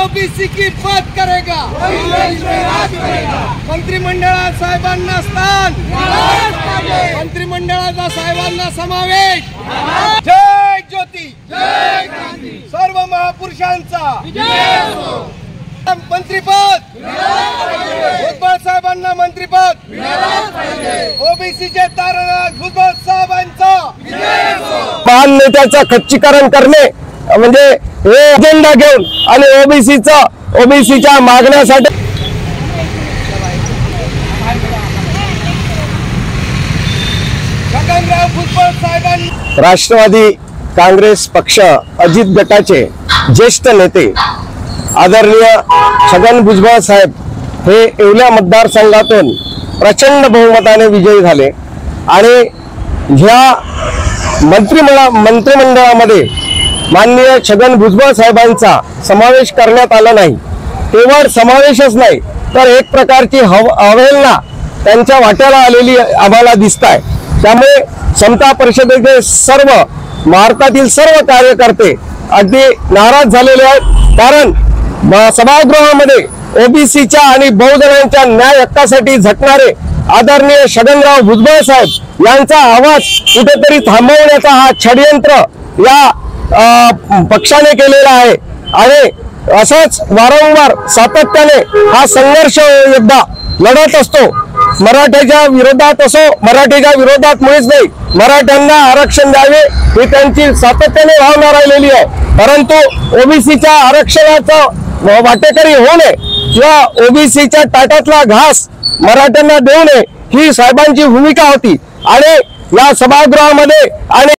OBC की बात करेगा, मंत्रिमंडळात साहेबांना स्थान, मंत्रिमंडळाचा साहेबांना समावेश। जय ज्योती, जय क्रांती, सर्व महापुरुषांचा मंत्रिपद, भुजबळ साहेबांना मंत्रिपद, ओबीसीचे तारणात भुजबळ साहेबांचा महान नेत्याचं खच्चीकरण करणे म्हणजे हे अजेंडा घेऊन आणि ओबीसीच्या मागण्यासाठी छगनराव भुजबळ साहेबांनी राष्ट्रवादी काँग्रेस पक्ष अजित गटाचे ज्येष्ठ नेते आदरणीय छगन भुजबळ साहेब हे येवला मतदारसंघातून प्रचंड बहुमताने विजयी झाले आणि ह्या मंत्रिमंडळामध्ये माननीय छगन भुजबळ साहेबांचा समावेश करण्यात आला नाही। केवळ समावेशच नाही तर एक प्रकारची अवहेलना त्यांच्या वाट्याला आलेली आम्हाला दिसत आहे। त्यामुळे समता परिषदेचे सर्व भारतातील सर्व कार्यकर्ते अगदी नाराज झालेले आहेत, कारण सभागृहामध्ये ओबीसीच्या आणि बहुजनांच्या न्याय हक्कासाठी झटणारे आदरणीय छगनराव भुजबळ साहेब यांचा आवाज कुठेतरी थांबवण्याचा हा षडयंत्र या पक्षाने केलेला आहे आणि असंच वारंवार सातत्याने हा संघर्ष योद्धा लढत असतो। मराठ्याच्या विरोधात असो, मराठीच्या विरोधात मुळीच नाही, मराठ्यांना आरक्षण द्यावे ही त्यांची सातत्याने भावना राहिलेली आहे। परंतु ओबीसीच्या आरक्षणाचा वाटेकरी होऊ नये किंवा ओबीसीच्या ताटातला घास मराठ्यांना देऊ नये ही साहेबांची भूमिका होती आणि या सभागृहामध्ये आणि